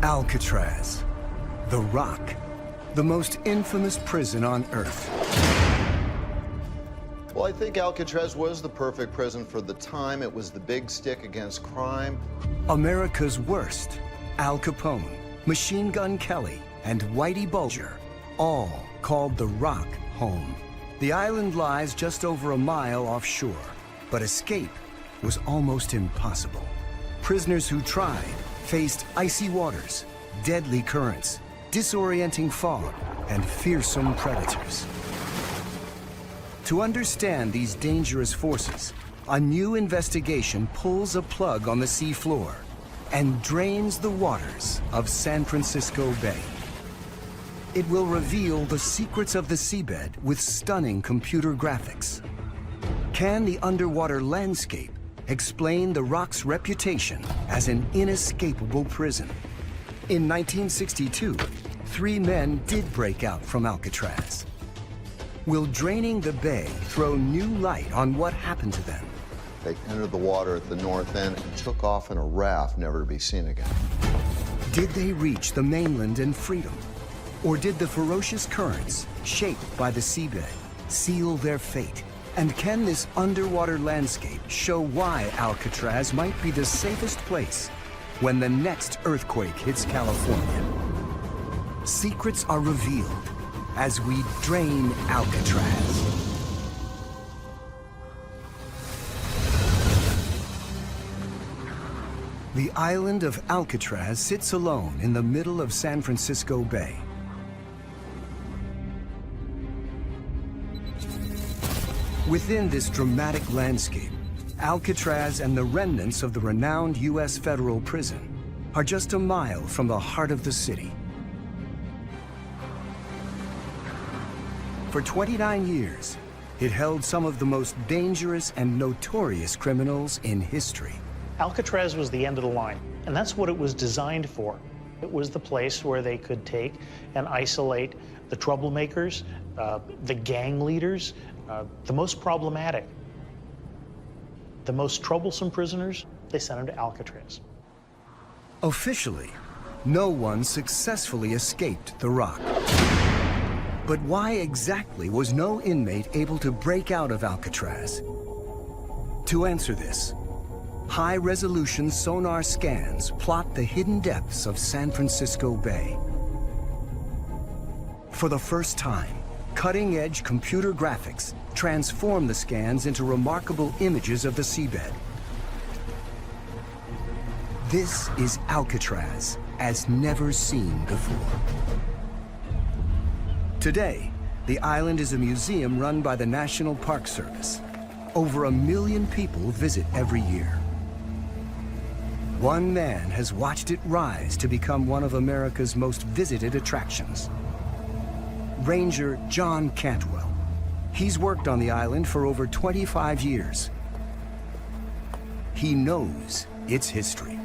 Alcatraz, the Rock, the most infamous prison on Earth. Well, I think Alcatraz was the perfect prison for the time. It was the big stick against crime. America's worst, Al Capone, Machine Gun Kelly, and Whitey Bulger, all called the Rock home. The island lies just over a mile offshore, but escape was almost impossible. Prisoners who tried faced icy waters, deadly currents, disorienting fog, and fearsome predators. To understand these dangerous forces, a new investigation pulls a plug on the seafloor and drains the waters of San Francisco Bay. It will reveal the secrets of the seabed with stunning computer graphics. Can the underwater landscape explain the Rock's reputation as an inescapable prison? In 1962, 3 men did break out from Alcatraz. Will draining the bay throw new light on what happened to them? They entered the water at the north end and took off in a raft, never to be seen again. Did they reach the mainland and freedom? Or did the ferocious currents, shaped by the seabed, seal their fate? And can this underwater landscape show why Alcatraz might be the safest place when the next earthquake hits California? Secrets are revealed as we drain Alcatraz. The island of Alcatraz sits alone in the middle of San Francisco Bay. Within this dramatic landscape, Alcatraz and the remnants of the renowned U.S. federal prison are just a mile from the heart of the city. For 29 years, it held some of the most dangerous and notorious criminals in history. Alcatraz was the end of the line, and that's what it was designed for. It was the place where they could take and isolate the troublemakers, the gang leaders, the most problematic, the most troublesome prisoners. They sent them to Alcatraz. Officially, no one successfully escaped the Rock. But why exactly was no inmate able to break out of Alcatraz? To answer this, high-resolution sonar scans plot the hidden depths of San Francisco Bay. For the first time, cutting-edge computer graphics transform the scans into remarkable images of the seabed. This is Alcatraz as never seen before. Today, the island is a museum run by the National Park Service. Over 1 million people visit every year. One man has watched it rise to become one of America's most visited attractions. Ranger John Cantwell. He's worked on the island for over 25 years. He knows its history.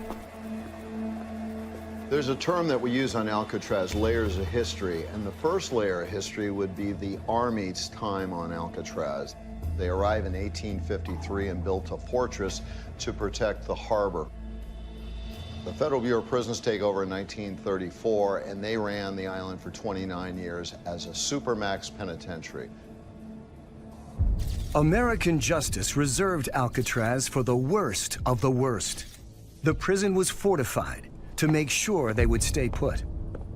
There's a term that we use on Alcatraz, layers of history, and the first layer of history would be the Army's time on Alcatraz. They arrived in 1853 and built a fortress to protect the harbor. The Federal Bureau of Prisons take over in 1934, and they ran the island for 29 years as a supermax penitentiary. American justice reserved Alcatraz for the worst of the worst. The prison was fortified to make sure they would stay put.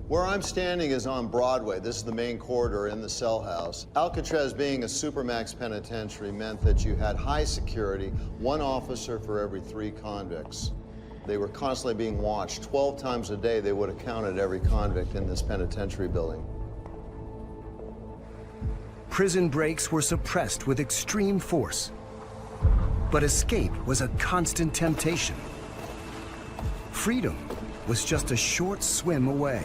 Where I'm standing is on Broadway. This is the main corridor in the cell house. Alcatraz being a supermax penitentiary meant that you had high security, 1 officer for every 3 convicts. They were constantly being watched. 12 times a day, they would have counted every convict in this penitentiary building. Prison breaks were suppressed with extreme force, but escape was a constant temptation. Freedom was just a short swim away.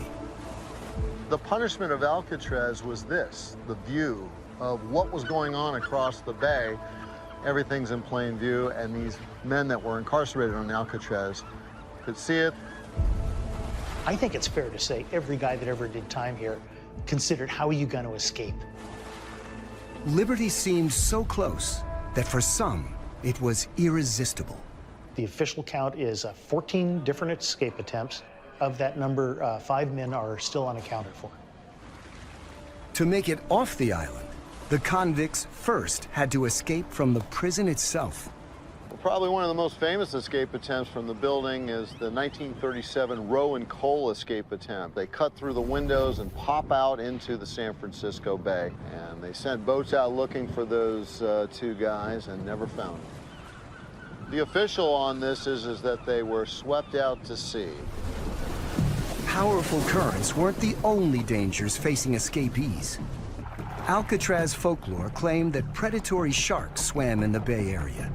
The punishment of Alcatraz was this, the view of what was going on across the bay. Everything's in plain view, and these men that were incarcerated on Alcatraz could see it. I think it's fair to say every guy that ever did time here considered, how are you going to escape? Liberty seemed so close that for some, it was irresistible. The official count is 14 different escape attempts. Of that number, 5 men are still unaccounted for. To make it off the island, the convicts first had to escape from the prison itself. Well, probably one of the most famous escape attempts from the building is the 1937 Rowan Cole escape attempt. They cut through the windows and pop out into the San Francisco Bay. And they sent boats out looking for those 2 guys and never found them. The official on this is that they were swept out to sea. Powerful currents weren't the only dangers facing escapees. Alcatraz folklore claimed that predatory sharks swam in the Bay Area.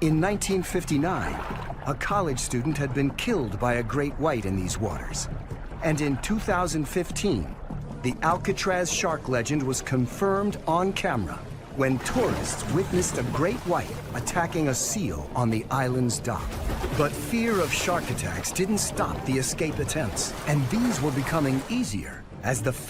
In 1959, a college student had been killed by a great white in these waters. And in 2015, the Alcatraz shark legend was confirmed on camera when tourists witnessed a great white attacking a seal on the island's dock. But fear of shark attacks didn't stop the escape attempts, and these were becoming easier as the